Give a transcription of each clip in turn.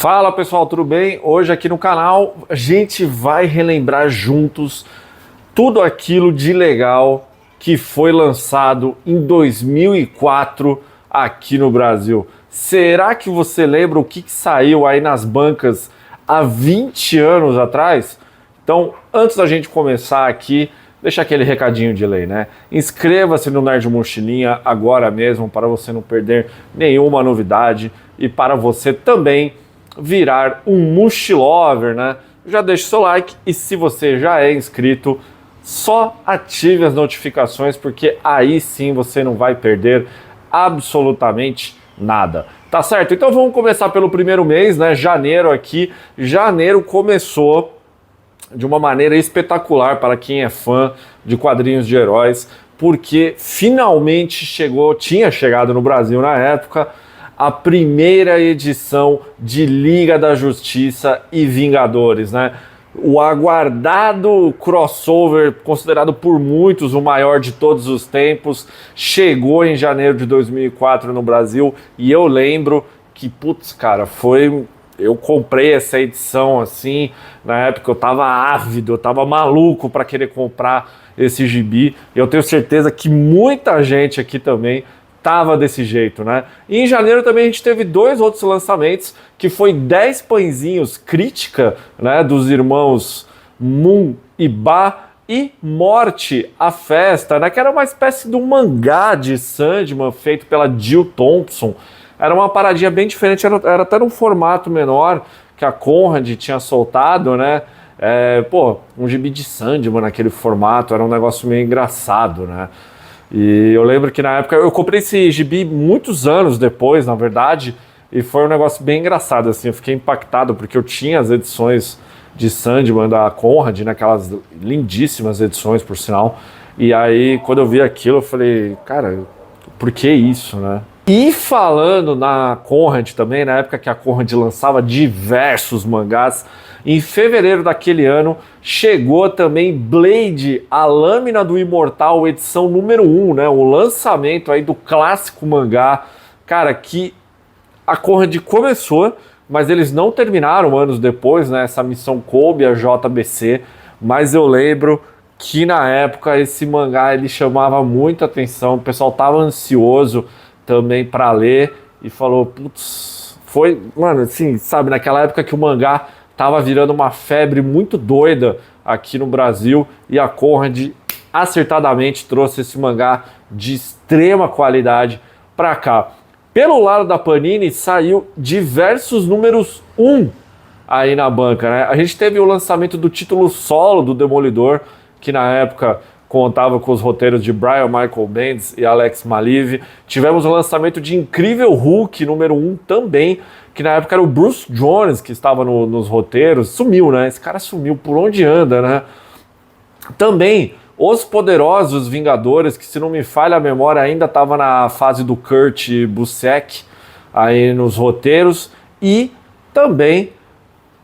Fala pessoal, tudo bem? Hoje aqui no canal a gente vai relembrar juntos tudo aquilo de legal que foi lançado em 2004 aqui no Brasil. Será que você lembra o que saiu aí nas bancas há 20 anos atrás? Então, antes da gente começar aqui, deixa aquele recadinho de lei, né? Inscreva-se no Nerd Mochilinha agora mesmo para você não perder nenhuma novidade e para você também virar um mochilover, né? Já deixa o seu like e se você já é inscrito, só ative as notificações porque aí sim você não vai perder absolutamente nada. Tá certo? Então vamos começar pelo primeiro mês, né? Janeiro aqui. Janeiro começou de uma maneira espetacular para quem é fã de quadrinhos de heróis, porque finalmente tinha chegado no Brasil na época, a primeira edição de Liga da Justiça e Vingadores, né? O aguardado crossover, considerado por muitos o maior de todos os tempos, chegou em janeiro de 2004 no Brasil e eu lembro que, putz, cara, eu comprei essa edição assim, na época eu tava ávido, eu tava maluco para querer comprar esse gibi, e eu tenho certeza que muita gente aqui também tava desse jeito, né? E em janeiro também a gente teve dois outros lançamentos, que foi 10 pãezinhos crítica, né, dos irmãos Moon e Ba, e Morte, a Festa, né, que era uma espécie de um mangá de Sandman feito pela Jill Thompson. Era uma paradinha bem diferente, era até num formato menor que a Conrad tinha soltado, né? Um gibi de Sandman naquele formato, era um negócio meio engraçado, né? E eu lembro que na época eu comprei esse gibi muitos anos depois, na verdade, e foi um negócio bem engraçado, assim, eu fiquei impactado porque eu tinha as edições de Sandman da Conrad, né, aquelas lindíssimas edições, por sinal, e aí quando eu vi aquilo eu falei, cara, por que isso, né? E falando na Conrad também, na época que a Conrad lançava diversos mangás, em fevereiro daquele ano chegou também Blade, a Lâmina do Imortal, edição número 1, né? O lançamento aí do clássico mangá, cara, que a Conrad começou, mas eles não terminaram anos depois, né? Essa missão coube a JBC, mas eu lembro que na época esse mangá ele chamava muita atenção, o pessoal tava ansioso também para ler e falou, putz, mano, assim, sabe, naquela época que o mangá tava virando uma febre muito doida aqui no Brasil e a Conrad acertadamente trouxe esse mangá de extrema qualidade para cá. Pelo lado da Panini saiu diversos números 1 aí na banca, né? A gente teve o lançamento do título solo do Demolidor, que na época contava com os roteiros de Brian Michael Bendis e Alex Maleev. Tivemos o lançamento de Incrível Hulk número 1 também, que na época era o Bruce Jones que estava nos roteiros. Sumiu, né? Esse cara sumiu, por onde anda, né? Também Os Poderosos Vingadores, que se não me falha a memória ainda estava na fase do Kurt Busiek aí nos roteiros. E também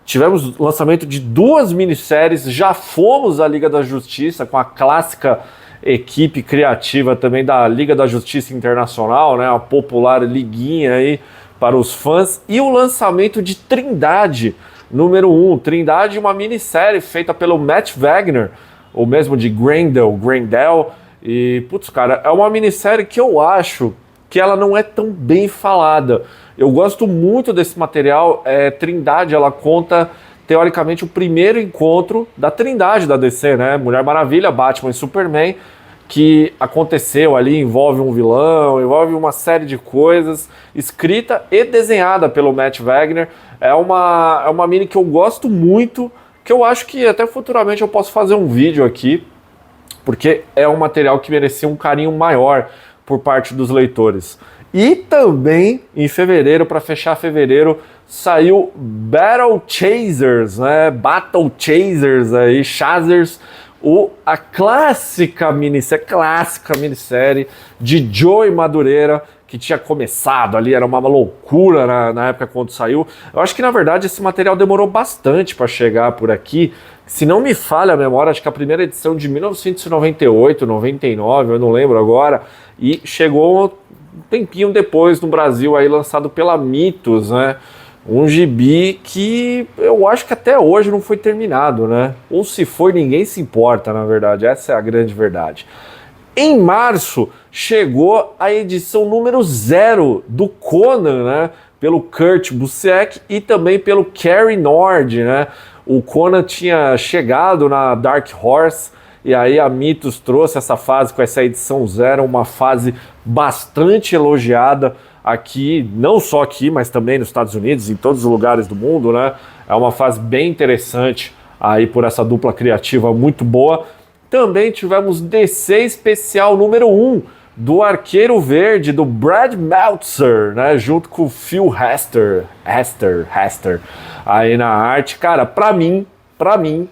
tivemos o lançamento de duas minisséries, já fomos à Liga da Justiça com a clássica equipe criativa também da Liga da Justiça Internacional, né, a popular liguinha aí para os fãs, e o lançamento de Trindade, número 1. Trindade, uma minissérie feita pelo Matt Wagner, o mesmo de Grendel, e, putz, cara, é uma minissérie que eu acho que ela não é tão bem falada. Eu gosto muito desse material. Trindade, ela conta, teoricamente, o primeiro encontro da Trindade da DC, né? Mulher Maravilha, Batman e Superman, que aconteceu ali, envolve um vilão, envolve uma série de coisas, escrita e desenhada pelo Matt Wagner. É uma mini que eu gosto muito, que eu acho que até futuramente eu posso fazer um vídeo aqui, porque é um material que merecia um carinho maior por parte dos leitores. E também em fevereiro, para fechar fevereiro, saiu Battle Chasers, né? Battle Chasers aí, Chasers, a clássica minissérie de Joey Madureira, que tinha começado ali, era uma loucura na época quando saiu. Eu acho que na verdade esse material demorou bastante para chegar por aqui. Se não me falha a memória, acho que a primeira edição de 1998, 99, eu não lembro agora, e chegou um tempinho depois no Brasil, aí lançado pela Mitos, né? Um gibi que eu acho que até hoje não foi terminado, né? Ou se foi, ninguém se importa, na verdade. Essa é a grande verdade. Em março, chegou a edição número 0 do Conan, né? Pelo Kurt Busiek e também pelo Cary Nord, né? O Conan tinha chegado na Dark Horse e aí a Mythos trouxe essa fase com essa edição 0, uma fase bastante elogiada aqui, não só aqui, mas também nos Estados Unidos, em todos os lugares do mundo, né? É uma fase bem interessante aí por essa dupla criativa muito boa. Também tivemos DC especial número 1 do Arqueiro Verde, do Brad Meltzer, né? Junto com o Phil Hester, aí na arte. Cara, pra mim,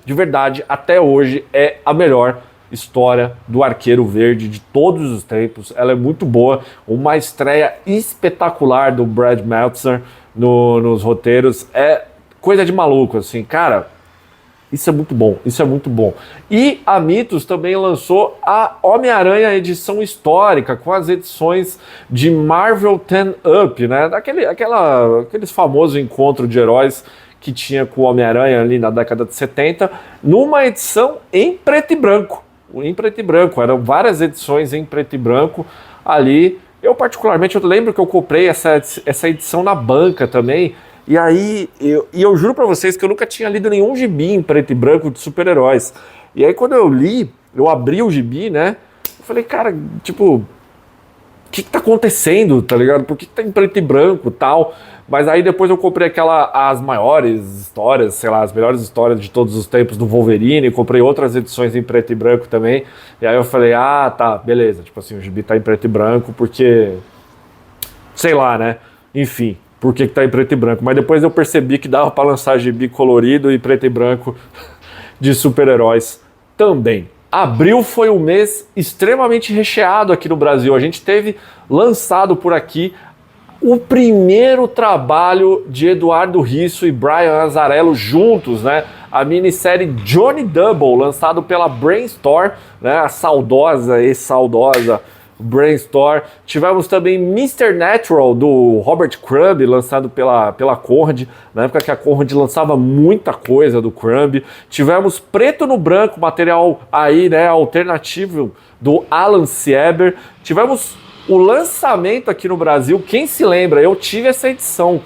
de verdade, até hoje é a melhor história do Arqueiro Verde de todos os tempos. Ela é muito boa, uma estreia espetacular do Brad Meltzer nos roteiros, é coisa de maluco, assim, cara. Isso é muito bom, isso é muito bom. E a Mythos também lançou a Homem-Aranha edição histórica, com as edições de Marvel 10 Up, né? Aqueles famosos encontros de heróis que tinha com o Homem-Aranha ali na década de 70, numa edição em preto e branco. Em preto e branco, eram várias edições em preto e branco ali. Eu particularmente, eu lembro que eu comprei essa edição na banca também. E aí, eu juro pra vocês que eu nunca tinha lido nenhum gibi em preto e branco de super-heróis. E aí quando eu li, eu abri o gibi, né? Eu falei, cara, tipo, o que tá acontecendo, tá ligado? Por que tá em preto e branco e tal? Mas aí depois eu comprei as maiores histórias, sei lá, as melhores histórias de todos os tempos do Wolverine, comprei outras edições em preto e branco também. E aí eu falei, ah, tá, beleza. Tipo assim, o gibi tá em preto e branco porque, sei lá, né? Enfim. Por que tá em preto e branco, mas depois eu percebi que dava para lançar gibi colorido e preto e branco de super-heróis também. Abril foi um mês extremamente recheado aqui no Brasil. A gente teve lançado por aqui o primeiro trabalho de Eduardo Risso e Brian Azzarello juntos, né? A minissérie Johnny Double, lançado pela Brainstorm, né? A saudosa e saudosa Brainstorm. Tivemos também Mr. Natural, do Robert Crumb, lançado pela Conrad, na época que a Conrad lançava muita coisa do Crumb. Tivemos Preto no Branco, material aí, né, alternativo do Alan Sieber. Tivemos o lançamento aqui no Brasil, quem se lembra, eu tive essa edição,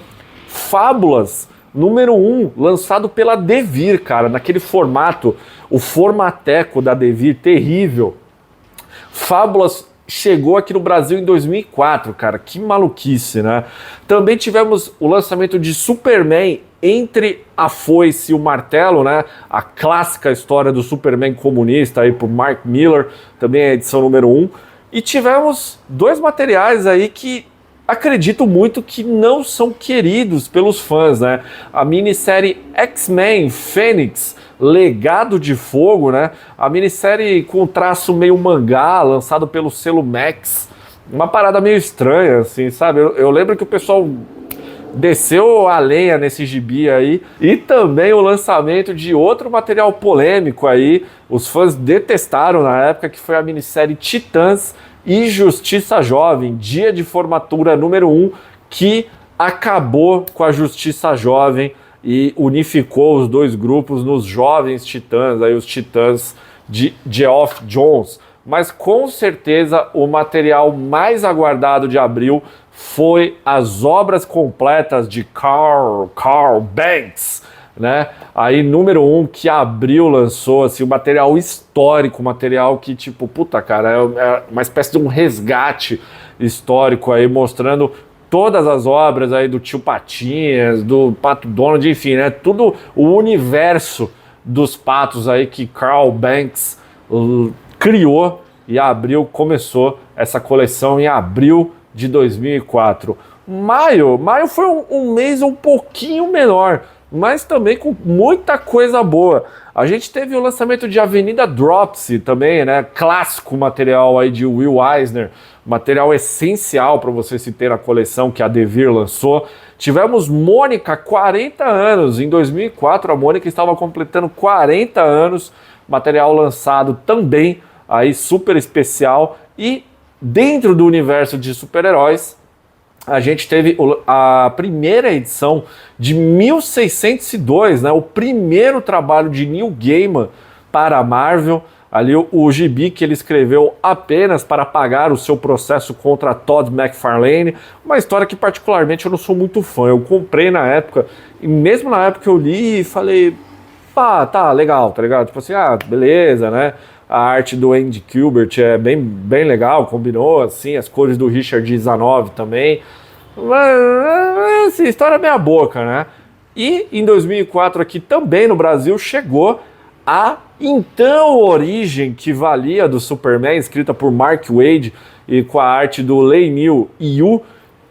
Fábulas, número 1, lançado pela Devir, cara, naquele formato, o formateco da Devir, terrível. Fábulas chegou aqui no Brasil em 2004, cara, que maluquice, né? Também tivemos o lançamento de Superman Entre a Foice e o Martelo, né? A clássica história do Superman comunista aí por Mark Millar, também a edição número 1. E tivemos dois materiais aí que acredito muito que não são queridos pelos fãs, né? A minissérie X-Men Fênix, Legado de Fogo, né? A minissérie com traço meio mangá, lançado pelo selo Max. Uma parada meio estranha, assim, sabe? Eu lembro que o pessoal desceu a lenha nesse gibi aí. E também o lançamento de outro material polêmico aí. Os fãs detestaram na época, que foi a minissérie Titãs e Justiça Jovem, dia de formatura número 1, que acabou com a Justiça Jovem e unificou os dois grupos nos Jovens Titãs, aí os Titãs de Geoff Johns. Mas com certeza o material mais aguardado de abril foi as obras completas de Carl Banks, né? Aí número 1 que Abril lançou, assim, um material histórico, material que tipo, puta cara, é uma espécie de um resgate histórico aí, mostrando todas as obras aí do Tio Patinhas, do Pato Donald, enfim, né? Tudo o universo dos patos aí que Carl Banks criou, e a Abril começou essa coleção em abril de 2004. Maio foi um mês um pouquinho menor, mas também com muita coisa boa. A gente teve o lançamento de Avenida Dropsy também, né? Clássico material aí de Will Eisner, material essencial para você se ter na coleção que a Devir lançou. Tivemos Mônica, 40 anos. Em 2004 a Mônica estava completando 40 anos, material lançado também aí super especial. E dentro do universo de super-heróis, a gente teve a primeira edição de 1602, né, o primeiro trabalho de Neil Gaiman para a Marvel, ali o gibi que ele escreveu apenas para pagar o seu processo contra Todd McFarlane, uma história que particularmente eu não sou muito fã. Eu comprei na época, e mesmo na época eu li e falei, pá, tá legal, tá ligado? Tipo assim, beleza, né? A arte do Andy Kubert é bem legal, combinou, assim, as cores do Richard Zanov também. Mas, assim, história meia boca, né? E em 2004 aqui também no Brasil chegou a então origem que valia do Superman, escrita por Mark Waid e com a arte do Leinil Yu.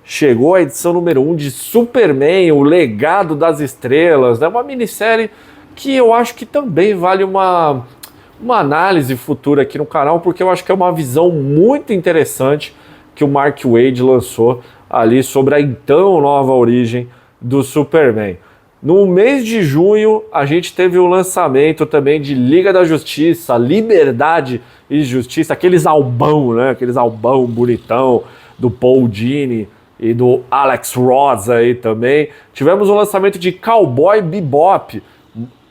Chegou a edição número 1 de Superman, o Legado das Estrelas, né? Uma minissérie que eu acho que também vale uma análise futura aqui no canal, porque eu acho que é uma visão muito interessante que o Mark Waid lançou ali sobre a então nova origem do Superman. No mês de junho, a gente teve o lançamento também de Liga da Justiça, Liberdade e Justiça, aqueles albão, né? Aqueles albão bonitão do Paul Dini e do Alex Ross aí também. Tivemos o lançamento de Cowboy Bebop,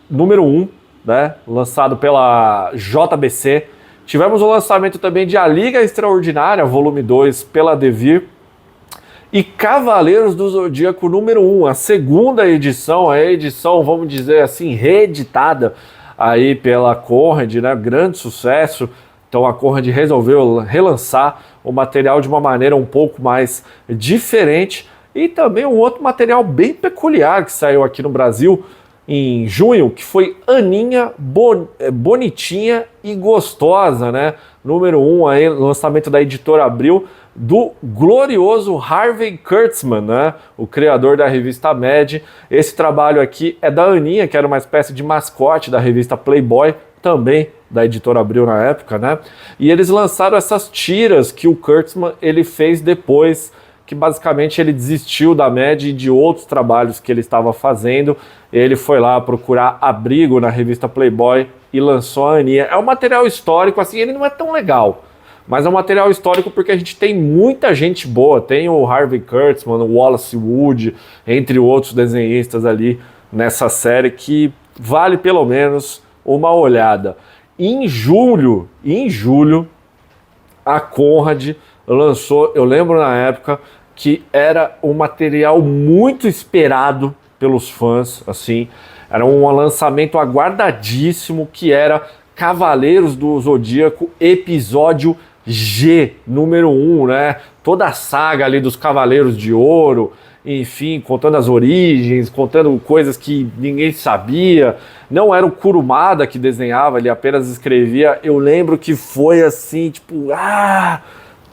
número 1, né? Lançado pela JBC. Tivemos o lançamento também de A Liga Extraordinária, volume 2, pela Devir. E Cavaleiros do Zodíaco número 1, a segunda edição, a edição, vamos dizer assim, reeditada aí pela Conrad, né? Grande sucesso. Então a Conrad resolveu relançar o material de uma maneira um pouco mais diferente. E também um outro material bem peculiar que saiu aqui no Brasil em junho, que foi Aninha Bonitinha e Gostosa, né? Número 1 aí, lançamento da Editora Abril, do glorioso Harvey Kurtzman, né? O criador da revista Mad. Esse trabalho aqui é da Aninha, que era uma espécie de mascote da revista Playboy, também da Editora Abril na época, né? E eles lançaram essas tiras que o Kurtzman ele fez depois, que basicamente ele desistiu da Mad e de outros trabalhos que ele estava fazendo. Ele foi lá procurar abrigo na revista Playboy e lançou a Aninha. É um material histórico, assim, ele não é tão legal, mas é um material histórico porque a gente tem muita gente boa. Tem o Harvey Kurtzman, o Wallace Wood, entre outros desenhistas ali nessa série que vale pelo menos uma olhada. Em julho, a Conrad lançou, eu lembro na época, que era um material muito esperado pelos fãs, assim, era um lançamento aguardadíssimo, que era Cavaleiros do Zodíaco, episódio G, número 1, né? Toda a saga ali dos Cavaleiros de Ouro, enfim, contando as origens, contando coisas que ninguém sabia. Não era o Kurumada que desenhava, ele apenas escrevia. Eu lembro que foi assim, tipo,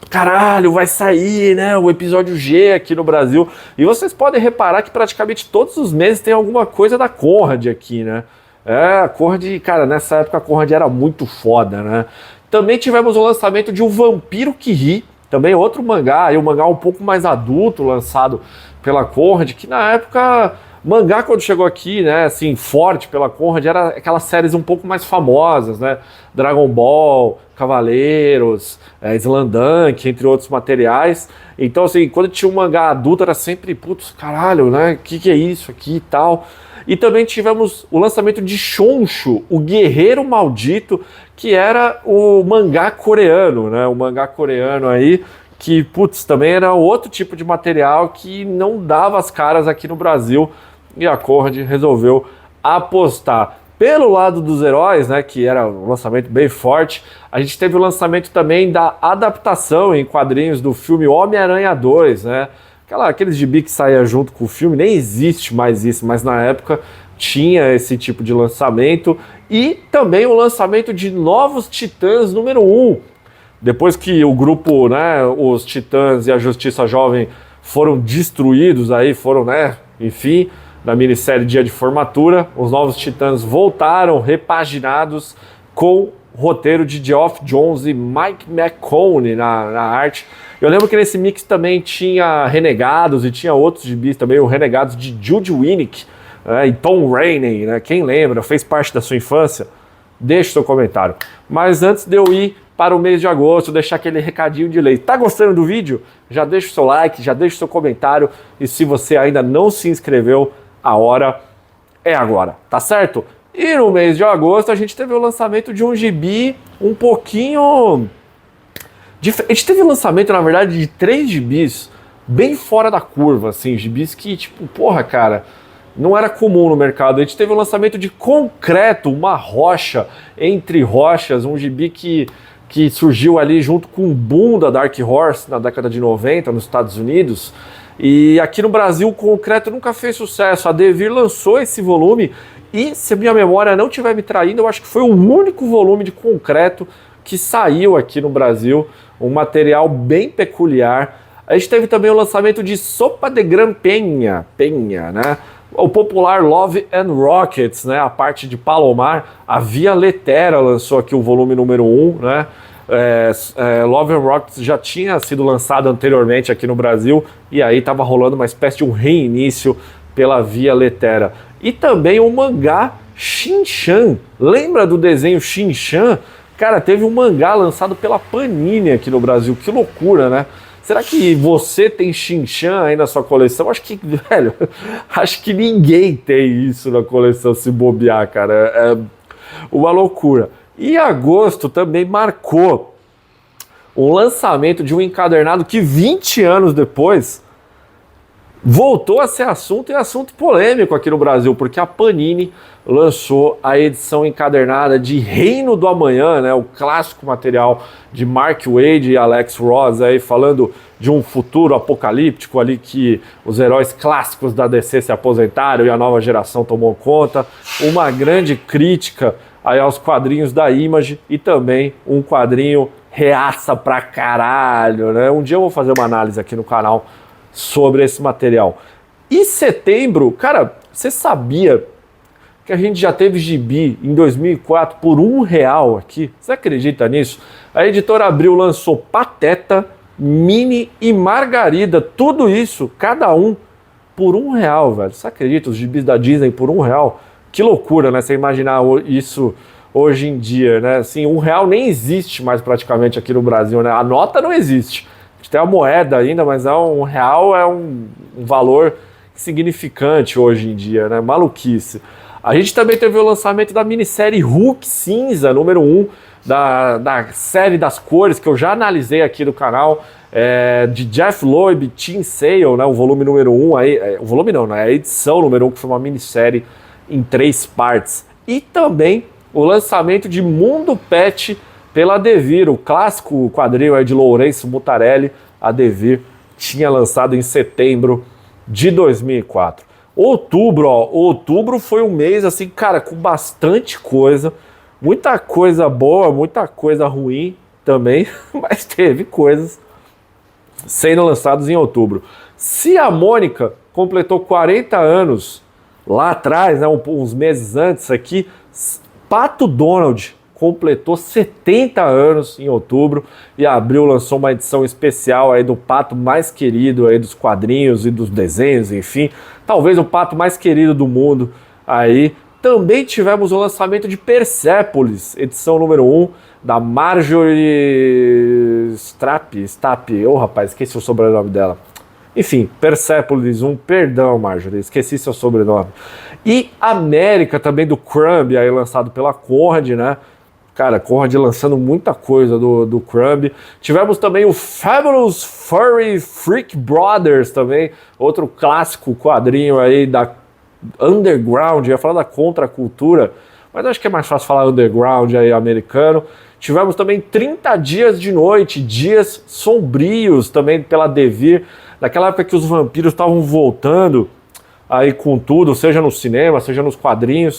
caralho, vai sair, né, o episódio G aqui no Brasil. E vocês podem reparar que praticamente todos os meses tem alguma coisa da Conrad aqui, né? A Conrad, cara, nessa época a Conrad era muito foda, né? Também tivemos o lançamento de O Vampiro que Ri, também outro mangá, um mangá um pouco mais adulto, lançado pela Conrad, que na época, mangá quando chegou aqui, né, assim, forte pela Conrad, era aquelas séries um pouco mais famosas, né, Dragon Ball, Cavaleiros, Slandunk, entre outros materiais. Então, assim, quando tinha um mangá adulto, era sempre, putz, caralho, né, que é isso aqui e tal. E também tivemos o lançamento de Shonshu, o Guerreiro Maldito, que era o mangá coreano, né? O mangá coreano aí, que, putz, também era outro tipo de material que não dava as caras aqui no Brasil. E a Conrad resolveu apostar. Pelo lado dos heróis, né, que era um lançamento bem forte, a gente teve o lançamento também da adaptação em quadrinhos do filme Homem-Aranha 2, né? Aqueles gibi que saía junto com o filme, nem existe mais isso, mas na época tinha esse tipo de lançamento. E também o lançamento de Novos Titãs número 1. Depois que o grupo, né, os Titãs e a Justiça Jovem foram destruídos, aí foram, né, enfim, na minissérie Dia de Formatura, os Novos Titãs voltaram repaginados com roteiro de Geoff Johns e Mike McCone na arte. Eu lembro que nesse mix também tinha Renegados e tinha outros gibis também, o Renegados de Jude Winnick, né, e Tom Rainey, né? Quem lembra, fez parte da sua infância? Deixe seu comentário. Mas antes de eu ir para o mês de agosto, deixar aquele recadinho de lei. Tá gostando do vídeo? Já deixa o seu like, já deixa o seu comentário, e se você ainda não se inscreveu, a hora é agora, tá certo? E no mês de agosto a gente teve o lançamento de um gibi um pouquinho... A gente teve o lançamento, na verdade, de 3 gibis bem fora da curva, assim, gibis que, tipo, porra, cara, não era comum no mercado. A gente teve o lançamento de Concreto, uma rocha entre rochas, um gibi que surgiu ali junto com o boom da Dark Horse na década de 90 nos Estados Unidos. E aqui no Brasil o Concreto nunca fez sucesso. A Devir lançou esse volume e, se a minha memória não estiver me traindo, eu acho que foi o único volume de Concreto que saiu aqui no Brasil, um material bem peculiar. A gente teve também o lançamento de Sopa de Gran Penha, né? O popular Love and Rockets, né? A parte de Palomar. A Via Letera lançou aqui o volume número 1, né? Love and Rockets já tinha sido lançado anteriormente aqui no Brasil, e aí estava rolando uma espécie de um reinício pela Via Letera. E também o mangá Shin-Chan. Lembra do desenho Shin-Chan? Cara, teve um mangá lançado pela Panini aqui no Brasil. Que loucura, né? Será que você tem Shin-Chan aí na sua coleção? Acho que, velho, acho que ninguém tem isso na coleção, se bobear, cara. É uma loucura. E agosto também marcou o lançamento de um encadernado que 20 anos depois voltou a ser assunto, e assunto polêmico aqui no Brasil, porque a Panini lançou a edição encadernada de Reino do Amanhã, né, o clássico material de Mark Waid e Alex Ross, aí falando de um futuro apocalíptico ali que os heróis clássicos da DC se aposentaram e a nova geração tomou conta. Uma grande crítica aí aos quadrinhos da Image, e também um quadrinho reaça pra caralho, né? Um dia eu vou fazer uma análise aqui no canal sobre esse material. E setembro, cara, você sabia que a gente já teve gibi em 2004 por R$1 aqui? Você acredita nisso? A editora Abril lançou Pateta, Mini e Margarida, tudo isso, cada um por R$1, velho. Você acredita? Os gibis da Disney por R$1? Que loucura, né? Você imaginar isso hoje em dia, né? Assim, R$1 nem existe mais praticamente aqui no Brasil, né? A nota não existe. A gente tem a moeda ainda, mas R$1 é um valor significante hoje em dia, né? Maluquice. A gente também teve o lançamento da minissérie Hulk Cinza, número 1, da série das cores, que eu já analisei aqui no canal, de Jeff Loeb, Tim Sale, né? O volume número 1, aí, o volume não, né? A edição número 1, que foi uma minissérie em 3 partes. E também o lançamento de Mundo Pet pela Devir, o clássico quadrinho de Lourenço Mutarelli. A Devir tinha lançado em setembro de 2004. Outubro foi um mês, assim, cara, com bastante coisa, muita coisa boa, muita coisa ruim também, mas teve coisas sendo lançadas em outubro. Se a Mônica completou 40 anos lá atrás, né, uns meses antes aqui, Pato Donald completou 70 anos em outubro, e a Abril lançou uma edição especial aí do pato mais querido aí dos quadrinhos e dos desenhos, enfim, talvez o pato mais querido do mundo aí. Também tivemos o lançamento de Persepolis, edição número 1, da Marjorie Stapp, rapaz, esqueci o sobrenome dela. Enfim, Persepolis 1, perdão, Marjorie, esqueci seu sobrenome. E América também, do Crumb, aí lançado pela Conrad, né? Cara, Conrad lançando muita coisa do Crumb. Tivemos também o Fabulous Furry Freak Brothers também, outro clássico quadrinho aí da Underground, ia falar da contracultura, mas acho que é mais fácil falar Underground aí americano. Tivemos também 30 Dias de Noite, Dias Sombrios também pela Devir, naquela época que os vampiros estavam voltando aí com tudo, seja no cinema, seja nos quadrinhos.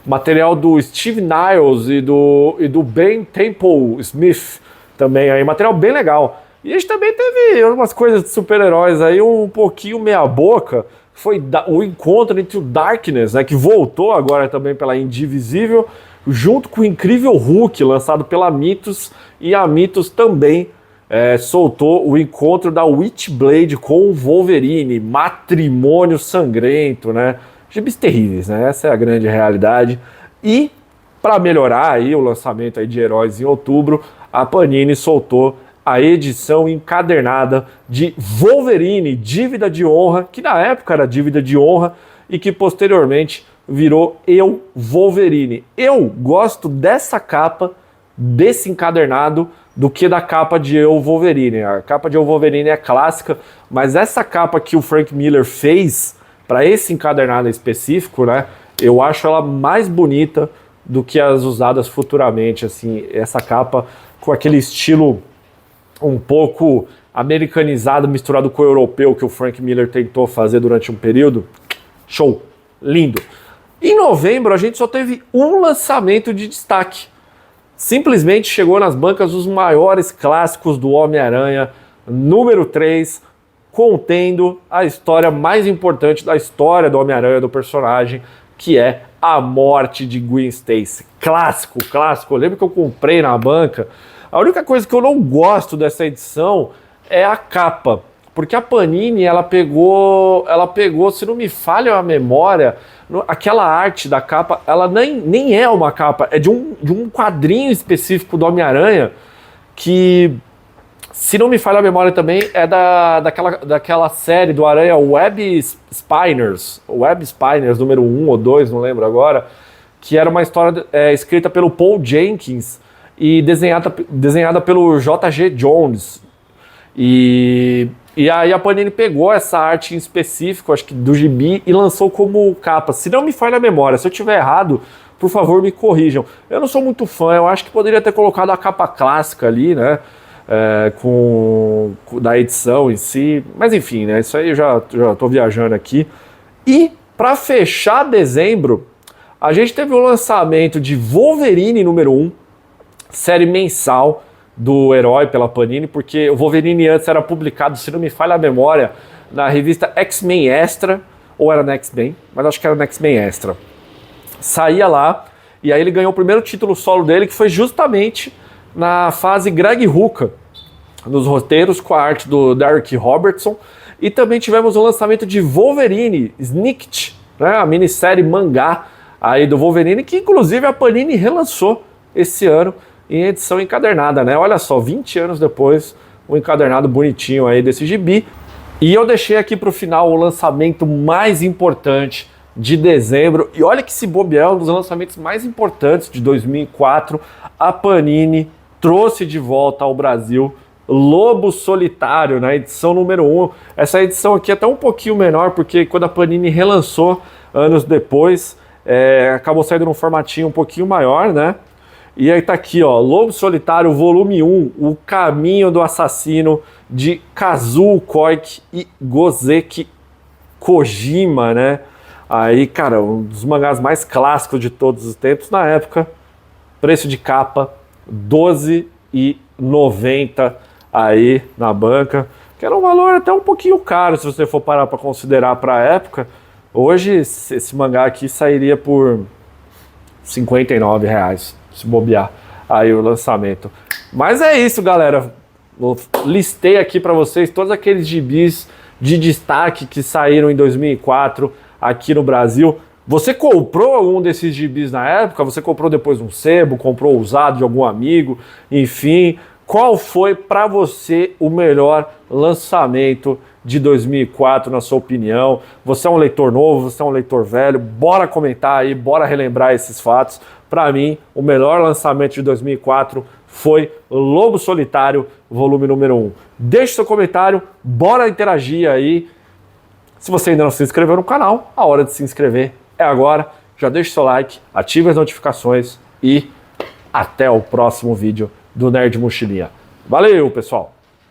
Material do Steve Niles e do Ben Temple Smith também aí, material bem legal. E a gente também teve umas coisas de super-heróis aí um pouquinho meia boca. Foi o encontro entre o Darkness, né, que voltou agora também pela Indivisível, junto com o Incrível Hulk, lançado pela Mitos, e a Mitos também soltou o encontro da Witchblade com o Wolverine, Matrimônio Sangrento, né? Gibis terríveis, né? Essa é a grande realidade. E para melhorar aí o lançamento aí de heróis em outubro, a Panini soltou a edição encadernada de Wolverine, Dívida de Honra, que na época era Dívida de Honra e que posteriormente virou Eu Wolverine. Eu gosto dessa capa, desse encadernado, do que da capa de Eu Wolverine. A capa de Eu Wolverine é clássica, mas essa capa que o Frank Miller fez para esse encadernado específico, né, eu acho ela mais bonita do que as usadas futuramente, assim, essa capa com aquele estilo um pouco americanizado, misturado com o europeu que o Frank Miller tentou fazer durante um período. Show, lindo. Em novembro a gente só teve um lançamento de destaque. Simplesmente chegou nas bancas os maiores clássicos do Homem-Aranha, número 3, contendo a história mais importante da história do Homem-Aranha, do personagem, que é a morte de Gwen Stacy. Clássico, clássico. Eu lembro que eu comprei na banca. A única coisa que eu não gosto dessa edição é a capa, porque a Panini, ela pegou, se não me falha a memória, aquela arte da capa, ela nem é uma capa, é de um quadrinho específico do Homem-Aranha, que, se não me falha a memória também, é daquela série do Aranha Web Spiners número 1 ou 2, não lembro agora, que era uma história escrita pelo Paul Jenkins e desenhada pelo J.G. Jones. E aí a Panini pegou essa arte em específico, acho que do gibi, e lançou como capa. Se não me falha a memória, se eu tiver errado, por favor me corrijam. Eu não sou muito fã, eu acho que poderia ter colocado a capa clássica ali, né, da edição em si, mas enfim, né, isso aí eu já tô viajando aqui. E para fechar dezembro, a gente teve o lançamento de Wolverine número 1, série mensal do herói pela Panini, porque o Wolverine antes era publicado, se não me falha a memória, na revista X-Men Extra, ou era na X-Men, mas acho que era na X-Men Extra. Saía lá, e aí ele ganhou o primeiro título solo dele, que foi justamente na fase Greg Rucka, nos roteiros, com a arte do Derek Robertson, e também tivemos o lançamento de Wolverine Snicked, né, a minissérie mangá aí do Wolverine, que inclusive a Panini relançou esse ano, em edição encadernada, né? Olha só, 20 anos depois, um encadernado bonitinho aí desse gibi. E eu deixei aqui para o final o lançamento mais importante de dezembro. E olha que se bobear, um dos lançamentos mais importantes de 2004, a Panini trouxe de volta ao Brasil Lobo Solitário, na edição número 1. Essa edição aqui é até um pouquinho menor, porque quando a Panini relançou anos depois, acabou saindo num formatinho um pouquinho maior, né? E aí tá aqui, ó, Lobo Solitário, volume 1, O Caminho do Assassino, de Kazuo Koike e Gozeki Kojima, né? Aí, cara, um dos mangás mais clássicos de todos os tempos na época. Preço de capa, R$12,90 aí na banca, que era um valor até um pouquinho caro, se você for parar para considerar para a época. Hoje, esse mangá aqui sairia por R$59, se bobear aí o lançamento. Mas é isso, galera. Eu listei aqui para vocês todos aqueles gibis de destaque que saíram em 2004 aqui no Brasil. Você comprou algum desses gibis na época? Você comprou depois um sebo, comprou usado de algum amigo? Enfim, qual foi para você o melhor lançamento de 2004, na sua opinião? Você é um leitor novo, você é um leitor velho? Bora comentar aí, bora relembrar esses fatos. Para mim, o melhor lançamento de 2004 foi Lobo Solitário, volume número 1. Deixe seu comentário, bora interagir aí. Se você ainda não se inscreveu no canal, a hora de se inscrever é agora. Já deixe seu like, ative as notificações e até o próximo vídeo do Nerd Mochilinha. Valeu, pessoal!